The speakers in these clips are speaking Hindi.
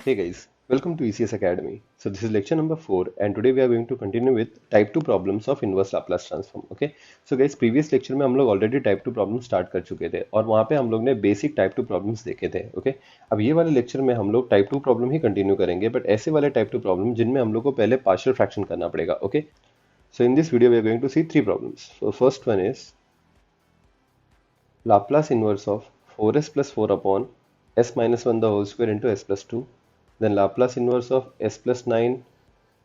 Hey guys, welcome to ECS Academy. So this is lecture number 4 and today we are going to continue with type 2 problems of inverse Laplace transform. Okay. So guys, previous lecture में हम लोग ऑलरेडी टाइप 2 प्रॉब्लम स्टार्ट कर चुके थे और वहाँ पे हम लोग ने बेसिक टाइप 2 प्रॉब्लम्स देखे थे. ओके. अब ये वाले लेक्चर में हम लोग टाइप 2 प्रॉब्लम ही कंटिन्यू करेंगे बट ऐसे वाले टाइप 2 प्रॉब्लम जिनमें हम लोग को पहले पार्शियल फ्रैक्शन करना पड़ेगा. Okay. So in this video we are going to see three problems. So first one is Laplace inverse of 4s plus 4 upon s minus 1 the whole square into s plus 2. Then Laplace inverse of s plus 9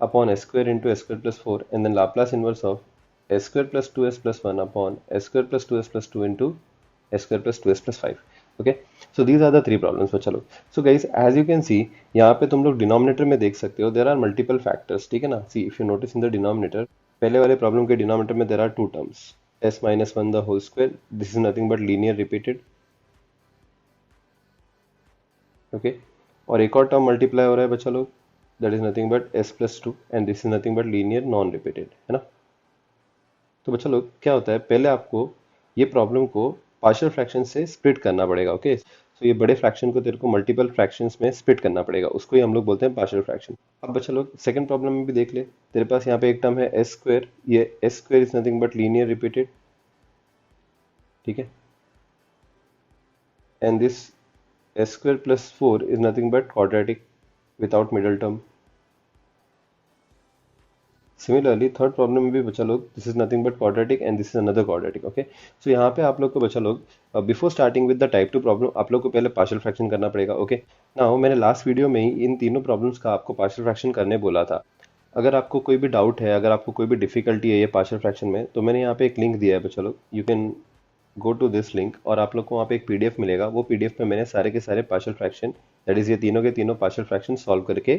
upon s square into s square plus 4. And then Laplace inverse of s square plus 2s plus 1 upon s square plus 2s plus 2 into s square plus 2s plus 5. Okay, so these are the three problems. बच्चा लोग. So guys, as you can see, यहाँ पे तुम लोग डिनोमिनेटर में देख सकते हो there are multiple factors. ठीक है ना. See, if you notice in the denominator, पहले वाले प्रॉब्लम के डिनोमिनेटर में there are two terms. S minus 1 the whole square. This is nothing but linear repeated. Okay. और एक और टर्म मल्टीप्लाई हो रहा है बच्चा लोग, that is nothing but s plus 2 and this is nothing but linear non repeated, है ना. तो बच्चा लोग क्या होता है, पहले आपको ये प्रॉब्लम को पार्शियल फ्रैक्शन से स्प्लिट करना पड़ेगा. ओके. सो ये बड़े फ्रैक्शन को तेरे को मल्टीपल फ्रैक्शंस में स्प्लिट करना पड़ेगा, उसको ही हम लोग बोलते हैं पार्शियल फ्रैक्शन. अब बच्चा लोग सेकंड प्रॉब्लम में भी देख ले, तेरे पास यहाँ पे एक टर्म है एस स्क्वायर, ये S square is nothing but linear repeated. ठीक है. And this s square plus 4 is nothing but quadratic without middle term. Similarly, third problem में भी बच्चा लोग this is nothing but quadratic and this is another quadratic. Okay, so यहाँ पे आप लोग को बच्चा लोग before starting with the type 2 problem आप लोग को पहले partial fraction करना पड़ेगा. Okay, now मैंने लास्ट वीडियो में ही इन तीनों प्रॉब्लम्स का आपको partial fraction करने बोला था. अगर आपको कोई भी डाउट है, अगर आपको कोई भी डिफिकल्टी है ये पार्शियल फ्रैक्शन में, तो मैंने यहाँ पे एक लिंक दिया है बच्चा लोग, you can go to this link और आप लोग को वहाँ पे एक पीडीएफ मिलेगा. वो पीडीएफ में मैंने सारे के सारे पार्शियल फ्रैक्शन, दैट इज ये तीनों के तीनों पार्शियल फ्रैक्शन सॉल्व करके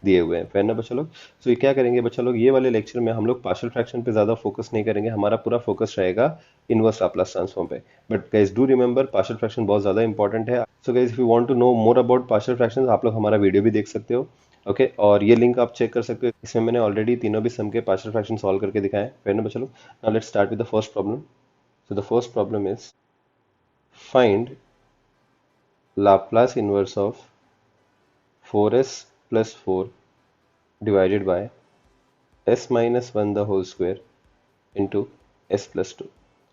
दिए हुए हैं. फिर ना बच्चा लोग, सो ये क्या करेंगे बच्चा लोग, ये वाले लेक्चर में हम लोग पार्शियल फ्रैक्शन पे ज़्यादा फोकस नहीं करेंगे, हमारा पूरा फोकस रहेगा इनवर्स लाप्लास ट्रांसफॉर्म पे. But guys do remember partial fraction बहुत ज़्यादा इंपॉर्टेंट है. So guys if you want to know more about partial fraction आप लोग हमारा वीडियो भी देख सकते हो. ओके और ये लिंक आप चेक कर सकते हो, इसमें मैंने ऑलरेडी तीनों भी सम के पार्शियल फ्रैक्शन सॉल्व करके दिखाए हैं. फिर ना बच्चा लोग, now let's start with the first problem. So the first problem is find Laplace inverse of 4s plus 4 divided by s minus 1 the whole square into s plus 2.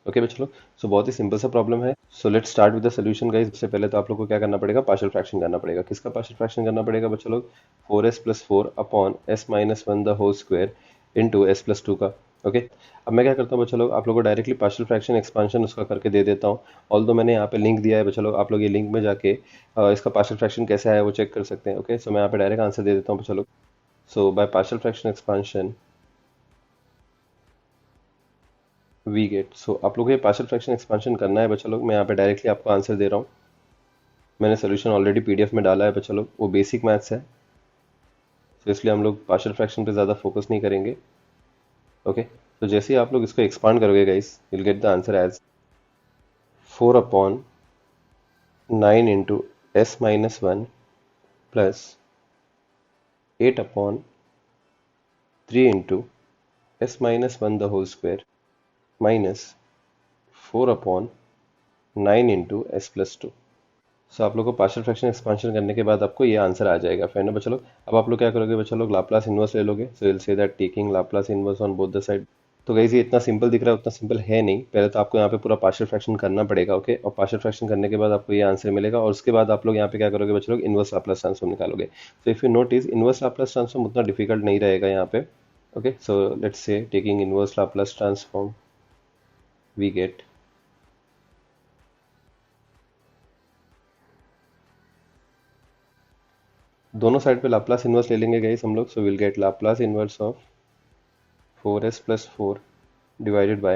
Okay बच्चों लोग, सो बहुत ही सिंपल सा प्रॉब्लम है. So let's start with the solution guys. सबसे पहले तो आप लोग को क्या करना पड़ेगा, पार्शियल फ्रैक्शन करना पड़ेगा. किसका पार्शियल फ्रैक्शन करना पड़ेगा बच्चों लोग, 4s plus 4 upon s minus 1 the whole square into s plus 2 का. ओके. अब मैं क्या करता हूँ बच्चों लोग, आप लोग को डायरेक्टली पार्शियल फ्रैक्शन एक्सपांशन उसका करके दे देता हूँ. ऑल दो मैंने यहाँ पे लिंक दिया है बच्चों लोग, आप लोग ये लिंक में जाके इसका पार्शियल फ्रैक्शन कैसे आया वो चेक कर सकते हैं. ओके. सो मैं यहाँ पे डायरेक्ट आंसर दे देता हूँ बच्चों लोग. So by partial fraction expansion we get, so आप लोग को ये पार्शियल फ्रैक्शन एक्सपांशन करना है बच्चा लोग. मैं यहाँ पे डायरेक्टली आपको आंसर दे रहा हूँ, मैंने सोल्यूशन ऑलरेडी पीडीएफ में डाला है बच्चा लोग, वो बेसिक मैथ्स है, तो इसलिए हम लोग पार्शियल फ्रैक्शन पे ज़्यादा फोकस नहीं करेंगे. ओके. तो जैसे ही आप लोग इसको एक्सपांड करोगे guys, will get the answer as 4 upon 9 into S minus 1 plus 8 upon 3 into S minus 1 the whole square minus 4 upon 9 into S plus 2. So आप लोग को पार्शियल फ्रैक्शन एक्सपांशन करने के बाद आपको ये आंसर आ जाएगा. फिर ना बच्चा लोग, अब आप लोग क्या करोगे बच्चा लोग, लाप्लास इनवर्स ले लोगे. सो will say that taking Laplace inverse on both the side. तो गाइस ये इतना सिंपल दिख रहा है, उतना सिंपल है नहीं. पहले तो आपको यहाँ पे पूरा पार्शियल फ्रैक्शन करना पड़ेगा. ओके. और पार्शियल फ्रैक्शन करने के बाद आपको ये आंसर मिलेगा और उसके बाद आप लोग यहाँ पे क्या करोगे बच्चा लोग, इनवर्स लाप्लास ट्रांसफॉर्म निकालोगे. So if you notice inverse Laplace transform उतना डिफिकल्ट नहीं रहेगा यहाँ पे. Okay. So let's say taking inverse Laplace transform we get दोनों साइड पे लाप्लास इनवर्स ले लेंगे गाइस हम लोग. So will get Laplace inverse of 4s plus 4 divided by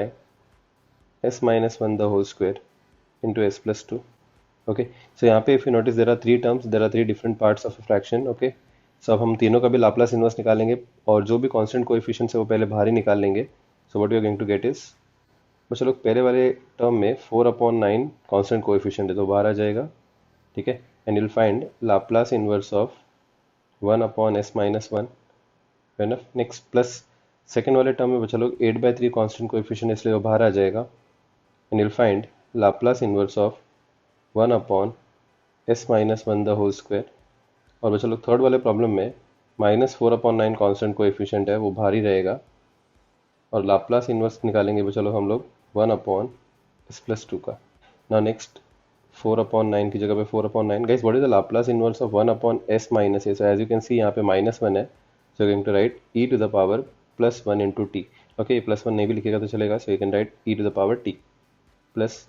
s minus 1 the whole square into s plus 2. Okay, so यहाँ पे if you notice there are three terms, there are three different parts of a fraction. Okay, so अब हम तीनों का भी लाप्लास इनवर्स निकालेंगे और जो भी कांस्टेंट कोएफिशिएंट्स है वो पहले बाहर ही निकाल लेंगे. So what we are going to get is, तो चलो पहले वाले टर्म में 4 अपॉन 9 कांस्टेंट कोएफिशिएंट है तो बाहर आ जाएगा. ठीक है. And you'll find Laplace inverse of 1 upon s minus 1. Next plus second वाले टर्म में बचा लोग 8/3 कांस्टेंट कोएफिशिएंट, इसलिए वो बाहर आ जाएगा. And you'll find Laplace inverse of 1 upon s minus 1 the whole square. और बच्चा लोग थर्ड वाले प्रॉब्लम में -4/9 कांस्टेंट कोएफिशिएंट है, वो बाहर ही रहेगा, और लाप्लास इन्वर्स निकालेंगे बच्चा लोग हम लोग 1/s+2 का। नाउ नेक्स्ट 4/9 की जगह पे 4/9, guys what is the Laplace inverse of 1/s minus a? So as you can see यहाँ पे -1 है, so going to write e⁻ +1 into t. Okay, +1 नहीं भी लिखेगा तो चलेगा, so you can write e⁻t plus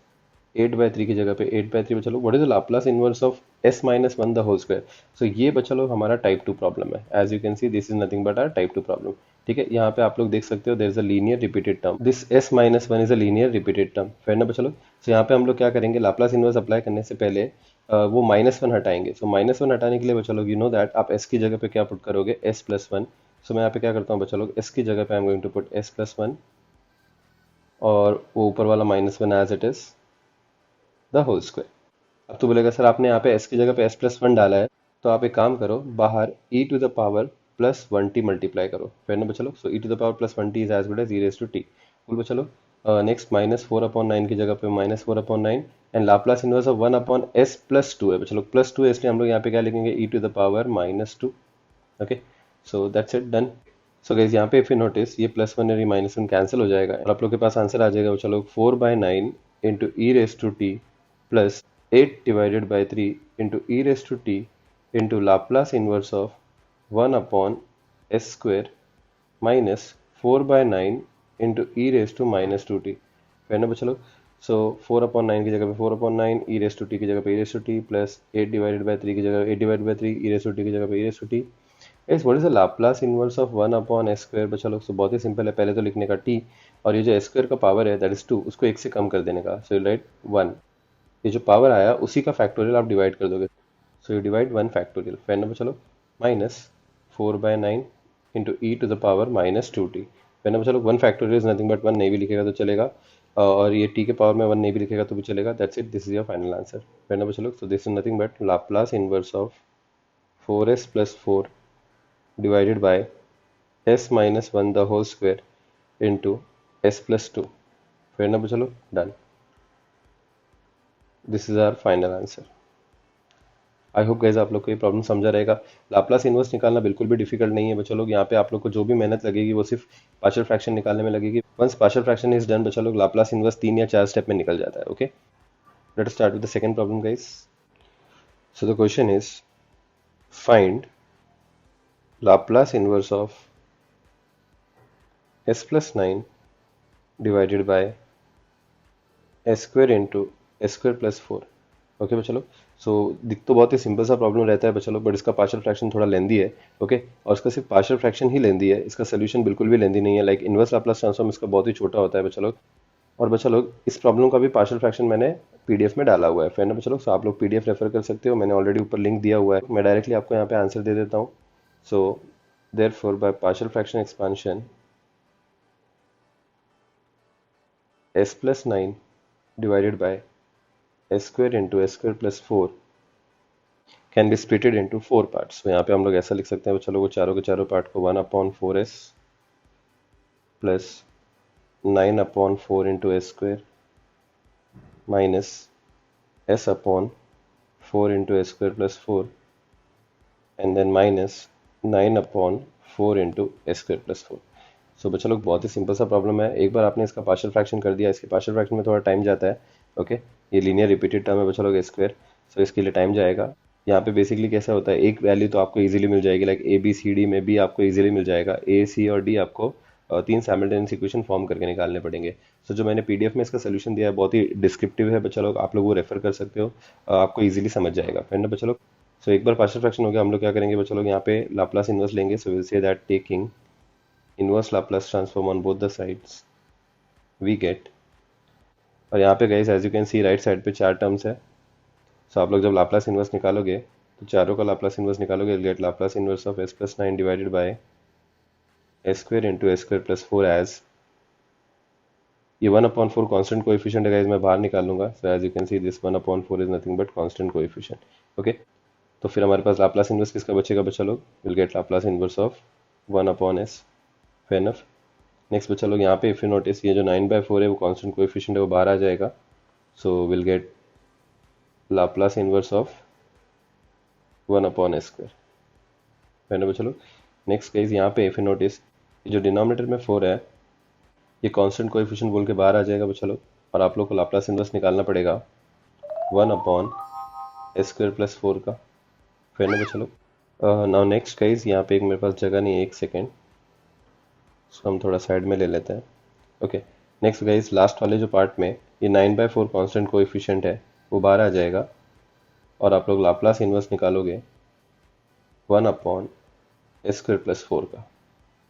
8/3 की जगह पे 8/3 बचा लो। What is the Laplace inverse of s-1 the whole square? सो ये बचा लो हमारा टाइप 2 प्रॉब्लम है। As you can see this is nothing but R type 2 problem. ठीक है, यहाँ पे आप लोग देख सकते हो there is a linear repeated term, this s-1 is a linear repeated term, फिर ना बचा लो। सो यहाँ पे हम लोग क्या करेंगे, लाप्लास इनवर्स अप्लाई करने से पहले वो -1 हटाएंगे। सो -1 हटाने के लिए बचा लोग यू नो दैट आप s की जगह पे क्या पुट करोगे, s+1। सो मैं यहाँ पे क्या करता हूँ बचा लोग, s की जगह पे I am going to put s+1 और वो ऊपर वाला -1 as it is the whole square. अब तो बोलेगा सर आपने यहाँ पे s की जगह पे s+1 डाला है, तो आप एक काम करो, बाहर e⁻+1t मल्टीप्लाई करो, फिर ना बचलो। So e⁻+1t is as good as e⁻t। बोल बचलो। नेक्स्ट -4/9 की जगह पे -4/9 and Laplace inverse of 1/s+2 है बचलो, +2 है इसलिए हम लोग यहाँ पे क्या लिखेंगे, e⁻²। Okay, so that's it, done. So guys यहाँ पे इफ यू नोटिस ये +1 और ये -1 कैंसिल हो जाएगा और आप लोग के पास आंसर आ जाएगा चलो 4/9 into e⁻t plus 8/3 into e⁻t into Laplace inverse of 1/s² minus 4/9 into e⁻²t। फिर ना बच्चा लोग, सो 4/9 की जगह पे 4/9, e⁻t की जगह पे e⁻t प्लस 8/3 की जगह 8/3, e⁻t की जगह पे e⁻t। इस what is the Laplace inverse of 1/s²? बच्चा लोग, सो बहुत ही सिंपल है, पहले तो लिखने का t, और ये जो s² का पावर है दैट इज 2, उसको 1 से कम कर देने का, सो यू राइट 1। ये जो पावर आया उसी का फैक्टोरियल आप डिवाइड कर दोगे, सो यू डिवाइड 1 फैक्टोरियल, फिर ना चलो -4/9 इंटू e⁻²t। फिर ना चलो 1 फैक्टोरियल इज नथिंग बट 1, नहीं भी लिखेगा तो चलेगा, और ये t के पावर में 1 नहीं भी लिखेगा तो भी चलेगा। That's it, this is your final answer. फिर ना चलो, so this is nothing but Laplace inverse of 4s+4 divided by s-1 the whole square into s+2। फिर ना चलो, done. This is our final answer. I hope guys आप लोग को ये प्रॉब्लम समझा रहेगा। लाप्लास इनवर्स निकालना बिल्कुल भी डिफिकल्ट नहीं है बच्चा लोग, यहाँ पे आप लोग को जो भी मेहनत लगेगी वो सिर्फ पार्शियल फ्रैक्शन निकालने में लगेगी। Once partial fraction is done बच्चा लोग, लाप्लास इनवर्स 3 या 4 स्टेप में निकल जाता है। Okay, let us start with the second problem guys. So the question is find Laplace inverse of s+9 divided by s² into s²+4। Okay बच्चा लोग, सो दिख तो बहुत ही सिंपल सा प्रॉब्लम रहता है बच्चा लोग, बट इसका पार्शियल फ्रैक्शन थोड़ा लेंदी है। ओके, और इसका सिर्फ पार्शियल फ्रैक्शन ही लेंदी है, इसका सोल्यूशन बिल्कुल भी लेंदी नहीं है। लाइक इनवर्स लाप्लास ट्रांसफॉर्म इसका बहुत ही छोटा होता है बच्चा लोग। और बच्चा लोग, इस प्रॉब्लम का भी पार्शियल फ्रैक्शन मैंने पीडीएफ में डाला हुआ है, फिर ना बच्चा लोग, सो आप लोग पीडीएफ रेफर कर सकते हो, मैंने ऑलरेडी ऊपर लिंक दिया हुआ है। मैं डायरेक्टली आपको यहाँ पे आंसर दे देता हूँ। So therefore by partial fraction expansion s+9 divided by s² into s²+4 can be splitted into 4 parts. तो यहाँ पे हम लोग ऐसा लिख सकते हैं चलो, वो चारों के चारों पार्ट को 1/4s plus 9/4 into s² minus s/4 into s²+4 and then minus 9/4 into s²+4। So बच्चा लोग, बहुत ही सिंपल सा प्रॉब्लम है। एक बार आपने इसका पार्शियल फ्रैक्शन कर दिया, इसके पार्शियल फ्रैक्शन में थोड़ा टाइम जाता है। ओके, ये लीनियर रिपीटेड टर्म है बच्चा लोग स्क्वायर, सो इसके लिए टाइम जाएगा। यहाँ पे बेसिकली कैसा होता है, एक वैल्यू तो आपको इजीली मिल जाएगी, like A B C D में भी आपको इजीली मिल जाएगा, ए सी और डी आपको 3 साइमल्टेनियस इक्वेशन फॉर्म करके निकालने पड़ेंगे। सो जो मैंने पीडीएफ में इसका सोल्यूशन दिया है बहुत ही डिस्क्रिप्टिव है बच्चा लोग, आप लोग वो रेफर कर सकते हो, आपको इजीली समझ जाएगा। फिर ना बच्चा लोग, सो एक बार पार्शियल फ्रैक्शन हो गया, हम लोग क्या करेंगे बच्चा लोग, यहाँ पे लाप्लास इनवर्स लेंगे। So will say that taking inverse Laplace transform on both the sides we get, और यहाँ पे guys as you can see right side पे 4 टर्म्स है। सो आप लोग जब लाप्लास इनवर्स निकालोगे तो चारों का लाप्लास इनवर्स निकालोगे, get Laplace inverse of s+9 divided by s² into s²+4 as ये 1/4 कांस्टेंट कोएफिशिएंट है गाइस, मैं बाहर निकाल लूंगा। So as you can see this 1/4 is nothing but constant coefficient. Okay, तो फिर हमारे पास लाप्लास इनवर्स किसका बचेगा बच्चा लोग, will get Laplace inverse of 1/s। Fair enough. Next बच्चा लोग, यहाँ पे इफ यू नोटिस ये जो 9/4 है वो कांस्टेंट कोएफिशिएंट है, वो बाहर आ जाएगा। सो will get Laplace inverse of 1/s²। है ना बच्चों लोग। नेक्स्ट केस यहाँ पे इफ यू नोटिस जो डिनोमिनेटर में 4 है ये कांस्टेंट कोएफिशिएंट बोल के बाहर आ जाएगा बच्चों लोग, और आप लोग को लाप्लास इनवर्स निकालना पड़ेगा 1/s² + 4 का। फिर ना बच्चों लोग नाउ नेक्स्ट केस यहाँ पे एक मेरे पास जगह नहीं है, एक सेकेंड, इसको हम थोड़ा साइड में ले लेते हैं। ओके, नेक्स्ट गाइस लास्ट वाले जो पार्ट में ये 9/4 कांस्टेंट कोएफिशिएंट है वो बाहर आ जाएगा, और आप लोग लाप्लास इनवर्स निकालोगे 1/s² + 4 का।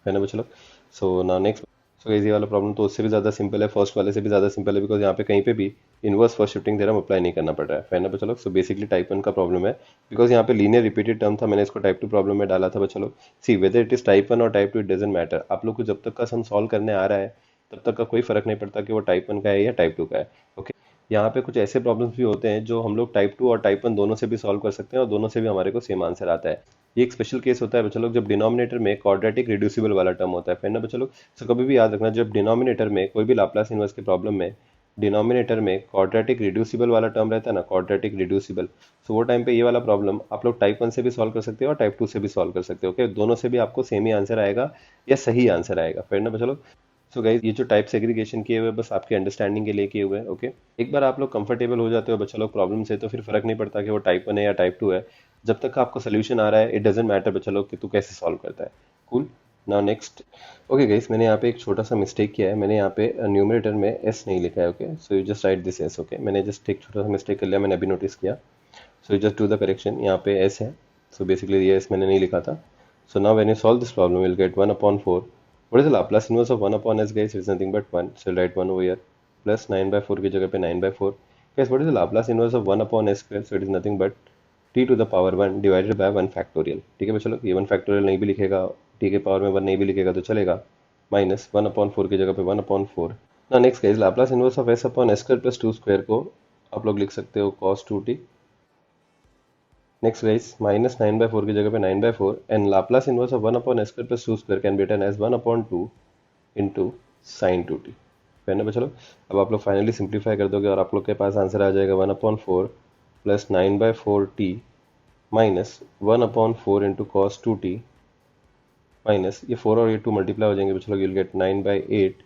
है ना बच्चों लोग। So now next, so guys ये वाला प्रॉब्लम तो उससे भी ज़्यादा सिंपल है, फर्स्ट वाले से भी ज़्यादा सिंपल है, बिकॉज यहाँ पे कहीं पे भी inverse first shifting theorem apply नहीं करना पड़ रहा है ना बच्चों लोग। सो बेसिकली टाइप 1 का प्रॉब्लम है, बिकॉज यहाँ पे लीनियर रिपीटेड टर्म था, मैंने इसको टाइप 2 प्रॉब्लम में डाला था बच्चों लोग। See whether it is type 1 और टाइप 2 इट डजेंट मैटर, आप लोग को जब तक का सम सॉल्व करने आ रहा है तब तक का कोई फर्क नहीं पड़ता कि वो टाइप 1 का है या टाइप 2 का है। ओके, यहाँ पे कुछ ऐसे प्रॉब्लम्स भी होते हैं जो हम लोग टाइप 2 और टाइप 1 दोनों से भी सॉल्व कर सकते हैं, और दोनों से भी हमारे को सेम आंसर आता है। ये एक स्पेशल केस होता है बच्चों लोग जब डिनोमिनेटर में क्वाड्रेटिक रिड्यूसिबल वाला टर्म होता है, फिर ना बच्चों लोग। सो कभी भी याद रखना, जब डिनोमिनेटर में कोई भी लाप्लास इनवर्स के प्रॉब्लम में डिनोमिनेटर में क्वाड्रेटिक रिड्यूसिबल वाला टर्म रहता है ना, क्वाड्रेटिक रिड्यूसिबल, सो वो टाइम पे ये वाला प्रॉब्लम आप लोग टाइप 1 से भी सॉल्व कर सकते हो और टाइप 2 से भी सॉल्व कर सकते हो। ओके, दोनों से भी आपको सेम ही आंसर आएगा या सही आंसर आएगा, फिर ना बच्चों लोग। सो गाइज ये जो टाइप सेग्रीगेशन किए हुए बस आपकी अंडरस्टैंडिंग के लिए किए हुए हैं। ओके, एक बार आप लोग कंफर्टेबल हो जाते हो बच्चा लोग प्रॉब्लम से, तो फिर फर्क नहीं पड़ता कि वो टाइप 1 है या टाइप 2 है, जब तक आपको सोल्यूशन आ रहा है इट डजेंट मैटर बच्चा लोग कि तू कैसे सॉल्व करता है। Cool. Now next, okay guys मैंने यहाँ पे एक छोटा सा मिस्टेक किया है, मैंने यहाँ पे न्यूमरेटर में एस नहीं लिखा है। Okay, so you just right this S. Okay, मैंने जस्ट एक छोटा सा मिस्टेक कर लिया, मैंने अभी नोटिस किया। So you just do the correction, यहाँ पे एस है, सो बेसिकली ये एस मैंने नहीं लिखा था। So now when you solve this problem you will get 1/4। What is the Laplace inverse of 1/s guys? It is nothing but 1. So I'll write 1 over here. Plus 9/4 की जगह पे 9/4. Guys, what is the Laplace inverse of 1/s²? So it is nothing but t to the power 1 divided by 1 factorial. ठीक है बच्चों लोग, ये 1 factorial नहीं भी लिखेगा, t के पावर में 1 नहीं भी लिखेगा तो चलेगा, माइनस 1/4 की जगह पे 1/4। ना next guys Laplace inverse of s/s² + 2² को आप लोग लिख सकते हो cos 2t। Next guys minus 9/4 की जगह पे 9/4, and Laplace inverse of 1/s² + 2² can be written as 1/2 into sin 2t। है ना बच्चों लोग। अब आप लोग फाइनली सिंप्लीफाई कर दोगे और आप लोग के पास आंसर आ जाएगा 1/4 plus 9/4t minus 1/4 into cos 2t minus ये 4 और ये 2 मल्टीप्लाई हो जाएंगे बच्चों लोग, you'll get 9/8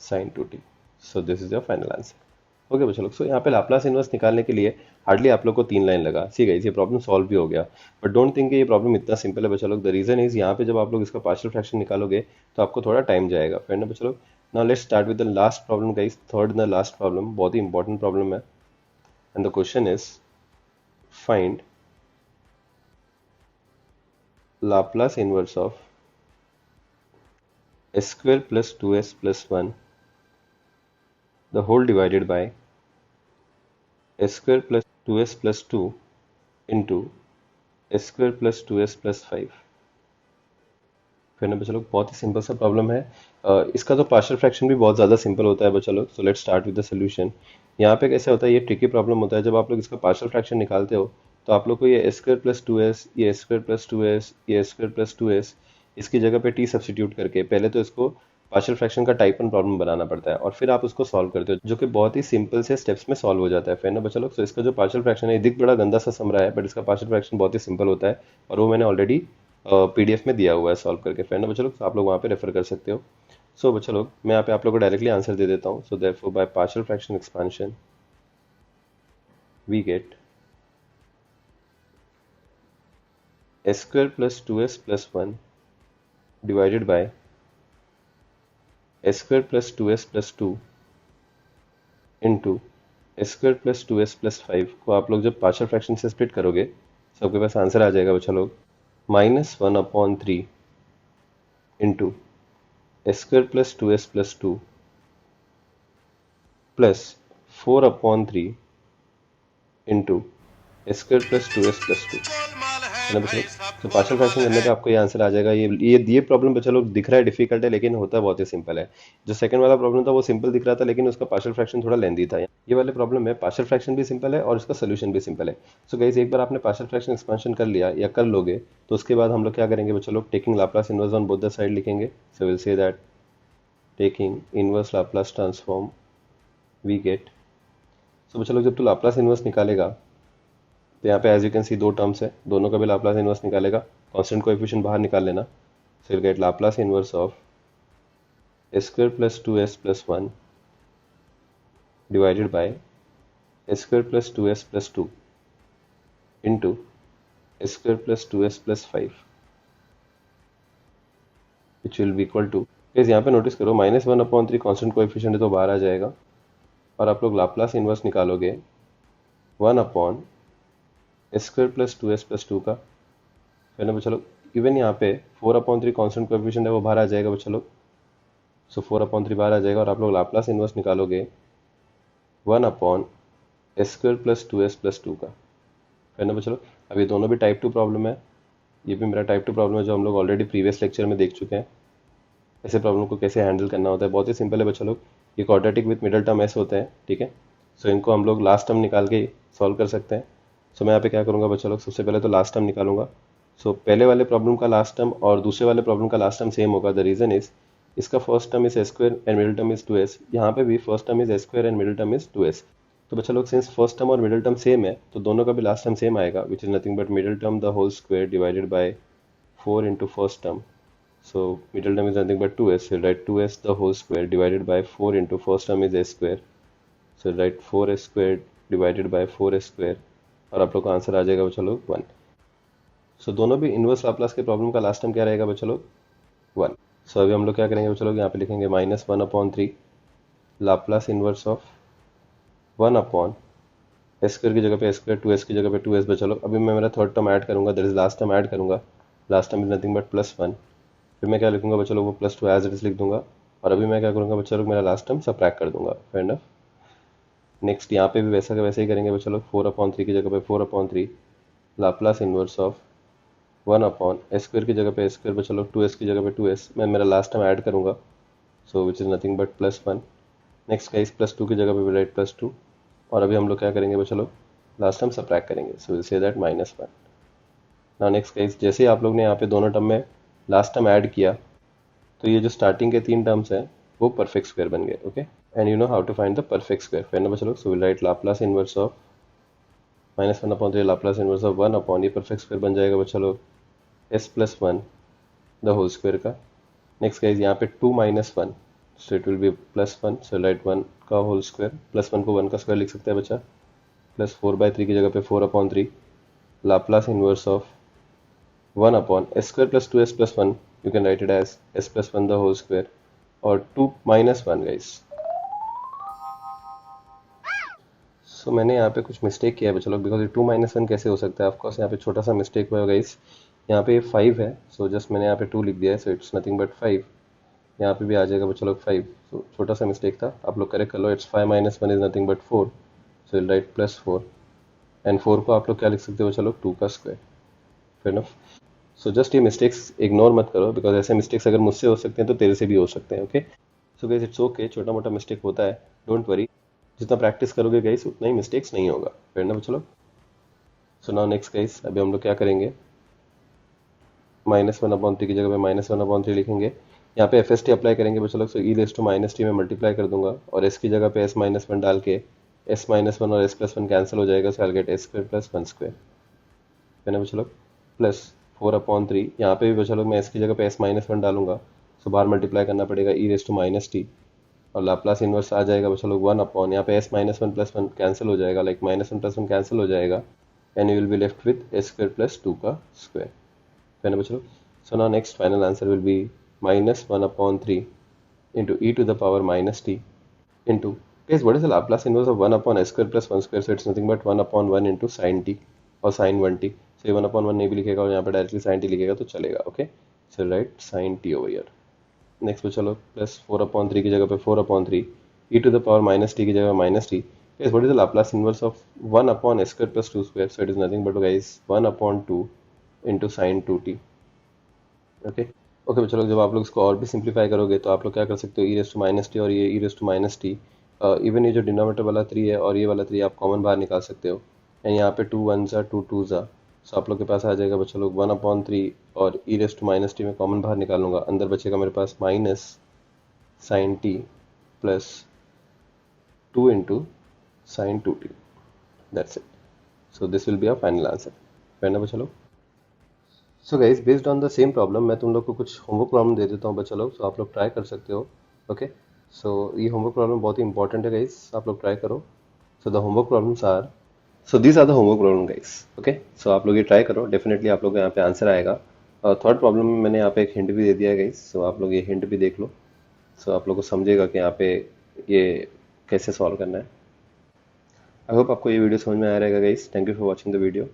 sin 2t। So this is your final answer. Okay बच्चों लोग, सो यहाँ पे लाप्लास इनवर्स निकालने के लिए हार्डली आप लोग को 3 लाइन लगा। सी गाइस ये प्रॉब्लम सॉल्व भी हो गया, बट डोंट थिंक ये प्रॉब्लम इतना सिंपल है बच्चों लोग। द रीजन इज यहाँ पे जब आप लोग इसका पार्शियल फ्रैक्शन निकालोगे तो आपको थोड़ा टाइम जाएगा, फिर ना बच्चों लोग। Now let's start with the last problem guys, third the last problem, बहुत ही इंपॉर्टेंट प्रॉब्लम है, and the question is find Laplace inverse of s² + 2s + 1 the whole divided by s² + 2s + 2 into s² + 2s + 5। फिर ना बच्चा लोग बहुत ही सिंपल सा प्रॉब्लम है। इसका तो पार्शियल फ्रैक्शन भी बहुत ज़्यादा सिंपल होता है बच्चा लोग। So let's start with the solution. यहाँ पे कैसे होता है, ये ट्रिकी प्रॉब्लम होता है जब आप लोग इसका पार्शियल फ्रैक्शन निकालते हो तो आप लोग को ये s² + 2s, ये s² + 2s, ये s² + 2s, इसकी जगह पे t सब्सिट्यूट करके पहले तो इसको पार्शियल फ्रैक्शन का टाइप 1 प्रॉब्लम बनाना पड़ता है, और फिर आप उसको सॉल्व करते हो जो कि बहुत ही सिंपल से स्टेप्स में सॉल्व हो जाता है। फिर ना बच्चा लोग, तो इसका जो पार्शियल फ्रैक्शन है, ये दिख बड़ा गंदा सा सम रहा है, बट इसका पार्शियल फ्रैक्शन बहुत ही सिंपल होता है, और वो मैंने ऑलरेडी पीडीएफ में दिया हुआ है सॉल्व करके। फिर ना बच्चा लोग, तो आप लोग वहाँ पे रेफर कर सकते हो। सो बच्चा लोग मैं यहाँ पे आप लोग को डायरेक्टली आंसर दे देता हूँ। So therefore by partial fraction expansion we get s² + 2s + 1 divided by s² + 2s + 2 into s² + 2s + 5 को आप लोग जब पार्शियल फ्रैक्शन से स्प्लिट करोगे तो आपके पास आंसर आ जाएगा बच्चा लोग -1/3 into s² + 2s + 2 plus 4/3 into s² + 2s + 2। है ना बच्चा लोग। तो पार्शियल फ्रैक्शन करने पे आपको ये आंसर आ जाएगा। ये प्रॉब्लम बच्चा लोग दिख रहा है डिफिकल्ट है, लेकिन होता बहुत ही सिंपल है। जो सेकंड वाला प्रॉब्लम था वो सिंपल दिख रहा था, लेकिन उसका पार्शियल फ्रैक्शन थोड़ा लेंदी था। ये वाले प्रॉब्लम में पार्शियल फ्रैक्शन भी सिंपल है और इसका सोल्यूशन भी सिंपल है। सो गाइस एक बार आपने पार्शियल फ्रैक्शन एक्सपेंशन कर लिया या कर लोगे तो उसके बाद हम लोग क्या करेंगे बच्चा लोग, taking Laplace inverse on both the side लिखेंगे। So will say that taking inverse Laplace transform we get. सो बच्चा लोग जब तू लाप्लास इनवर्स निकालेगा तो यहाँ पे as you can see 2 terms है, दोनों का भी लाप्लास इनवर्स निकालेगा कांस्टेंट कोएफिशिएंट बाहर निकाल लेना, so will get Laplace inverse of s square plus 2s plus 1 divided by s square plus 2s plus 2 into s square plus 2s plus 5 which will be equal to, यहाँ पे नोटिस करो -1/3 कांस्टेंट कोएफिशिएंट है तो बाहर आ जाएगा, और आप लोग लाप्लास इनवर्स निकालोगे 1/s square plus 2s plus 2 का। फिर ना बच्चा लोग इवन यहाँ पे 4/3 कांस्टेंट कोएफिशिएंट है वो बाहर आ जाएगा बच्चा लोग, सो 4/3 बाहर आ जाएगा, और आप लोग लाप्लास इनवर्स निकालोगे 1/s square plus 2s plus 2 का। फिर ना बच्चा लोग अब ये दोनों भी टाइप 2 प्रॉब्लम है, ये भी मेरा टाइप 2 प्रॉब्लम है जो हम लोग ऑलरेडी प्रीवियस लेक्चर में देख चुके हैं। ऐसे प्रॉब्लम को कैसे हैंडल करना होता है बहुत ही सिंपल है बच्चा लोग। ये quadratic with middle term S होते हैं, ठीक है। सो इनको हम लोग लास्ट टर्म निकाल के सॉल्व कर सकते हैं। सो मैं यहाँ पे क्या करूँगा बच्चा लोग, सबसे पहले तो लास्ट टर्म निकालूंगा। सो पहले वाले प्रॉब्लम का लास्ट टर्म और दूसरे वाले प्रॉब्लम का लास्ट टर्म सेम होगा। द रीजन इज इसका first term is S square and middle term is 2s, यहाँ पे भी first term is S square and middle term is 2s। तो बच्चा लोग सिंस फर्स्ट टर्म और मिडिल टर्म सेम है तो दोनों का भी लास्ट टर्म सेम आएगा, which is nothing but middle term the whole square divided by 4 into first term. So middle term is nothing but 2s. So write 2s the whole square divided by 4 into first term is s square. So write 4s square divided by 4s square, और आप लोग का आंसर आ जाएगा बच्चा लोग 1। सो दोनों भी इनवर्स लाप्लास के प्रॉब्लम का लास्ट टर्म क्या रहेगा बच्चा लोग 1। सो अभी हम लोग क्या करेंगे बच्चा लोग, यहाँ पे लिखेंगे -1/3 Laplace inverse of 1/s square की जगह पे s स्क्वायर, 2s की जगह पे 2s बचा लो। अभी मैं मेरा थर्ड टर्म ऐड करूंगा, that is last term add करूंगा। Last term is nothing but +1। फिर मैं क्या लिखूंगा बच्चा लोग, वो +2 एज इट इज लिख दूंगा, और अभी मैं क्या करूंगा बच्चा लोग, मेरा लास्ट टर्म सबट्रैक्ट कर दूंगा। Fair enough. नेक्स्ट यहाँ पे भी वैसा का वैसे ही करेंगे बच्चा लोग, 4/3 की जगह पे 4/3 Laplace inverse of 1/s square की जगह पे s स्क्वायर बच्चा लोग, 2s की जगह पे 2s, मैं मेरा लास्ट टर्म ऐड करूंगा, so which is nothing but +1। Next guys +2 की जगह पे भी राइट +2, और अभी हम लोग क्या करेंगे बच्चा लोग, लास्ट टर्म सबट्रैक्ट करेंगे, सो will say that -1। Now next guys जैसे ही आप लोग ने यहाँ पे दोनों टर्म में लास्ट टर्म ऐड किया तो ये जो स्टार्टिंग के 3 टर्म्स हैं वो परफेक्ट स्क्वायर बन गए, okay. And you know how to find the perfect square. फिर ना बच्चा लोग, so will write Laplace inverse of -1/3 Laplace inverse of 1/, ये परफेक्ट स्क्वायर बन जाएगा बच्चा लोग s plus 1 the whole square का। नेक्स्ट गाइस यहाँ पे 2 - 1, so it will be +1, so write 1 का होल स्क्वायर, +1 को 1 का स्क्वायर लिख सकते हैं बच्चा, +4/3 की जगह पे 4/3 Laplace inverse of 1/s square plus 2s plus 1, you can write it as s plus 1 the whole square, और 2 - 1 गाइस। सो मैंने यहाँ पे कुछ मिस्टेक किया है चलो, बिकॉज ये 2 - 1 कैसे हो सकता है। ऑफकोर्स यहाँ पे छोटा सा मिस्टेक हुआ है गाइस, यहाँ पे 5 है, सो जस्ट मैंने यहाँ पे 2 लिख दिया है, सो इट्स नथिंग बट 5। यहाँ पे भी आ जाएगा बच्चा लोग 5, सो छोटा सा मिस्टेक था, आप लोग करेक्ट कर लो। It's 5 - 1 is nothing but 4, so will write +4, and 4 को आप लोग क्या लिख सकते हो बच्चा लोग, 2 का square. Fair enough. So just ये मिस्टेक्स इग्नोर मत करो, बिकॉज ऐसे मिस्टेक्स अगर मुझसे हो सकते हैं तो तेरे से भी हो सकते हैं, okay. So guys it's okay, छोटा मोटा मिस्टेक होता है, डोंट वरी। जितना प्रैक्टिस करोगे गाइस उतना ही मिस्टेक्स नहीं होगा, फिर ना चलो। सो नाउ नेक्स्ट गाइस अभी हम लोग क्या करेंगे, -1/3 की जगह पे -1/3 लिखेंगे। यहाँ पे FST अप्लाई करेंगे बच्चों लोग, सो e⁻t में मल्टीप्लाई कर दूंगा, और s की जगह पे s-1 डाल के s-1 और s+1 कैंसिल हो जाएगा, so I will get s square plus 1 square. है ना बच्चों लोग, प्लस 4/3, यहाँ पे भी बच्चों लोग मैं s की जगह पे s-1 डालूंगा, सो बाहर मल्टीप्लाई करना पड़ेगा e⁻t, और लाप्लास इनवर्स आ जाएगा बच्चों लोग 1/, यहाँ पे s-1 प्लस 1 कैंसिल हो जाएगा, लाइक -1 + 1 कैंसिल हो जाएगा, and you will be left with s square plus 2 का स्क्वायर। है ना बच्चों लोग। So now next final answer will be -1/3 into e to the power -t into, guys what is the Laplace inverse of 1/s square plus 1 square, so it's nothing but 1/1 into sin t और sin 1t। so ये 1/1 नहीं भी लिखेगा और यहाँ पे डायरेक्टली sin t लिखेगा तो चलेगा, okay. So right sin t over here। Next पे चलो, प्लस 4/3 की जगह पे 4/3, e to the power -t की जगह -t। guys what is the Laplace inverse of 1/s square plus 2 square, so it is nothing but guys 1/2 into sin 2t, okay. Okay चलो, जब आप लोग इसको और भी सिंप्लीफाई करोगे तो आप लोग क्या कर सकते हो, e⁻t और ये e⁻t, इवन ये जो डिनोमिनेटर वाला 3 है और ये वाला 3 आप कॉमन बाहर निकाल सकते हो, एंड यहाँ पे 2 1 2 2, सो आप लोग के पास आ जाएगा बच्चा लोग 1/3, और e⁻t में कॉमन बाहर निकालूंगा, अंदर बचेगा मेरे पास minus sine t plus 2 into sine 2t, that's it. So this will be our final answer. है ना बच्चा लोग। So guys based on the same problem मैं तुम लोग को कुछ होमवर्क प्रॉब्लम दे देता हूँ बच्चा लोग, सो आप लोग ट्राई कर सकते हो। ओके, सो ये होमवर्क प्रॉब्लम बहुत ही इंपॉर्टेंट है गाइज, आप लोग ट्राई करो। So the homework problems are, so these are the homework problem guys. Okay, so आप लोग ये ट्राई करो, डेफिनेटली आप लोग को यहाँ पे आंसर आएगा। और थर्ड प्रॉब्लम में मैंने यहाँ पे एक हिंट भी दे दिया है गाइज, सो आप लोग ये हिंट भी देख लो। सो आप लोग को समझेगा कि यहाँ पे ये कैसे सॉल्व करना है। आई होप आपको ये वीडियो समझ में आ रहेगा guys. Thank you for watching the video.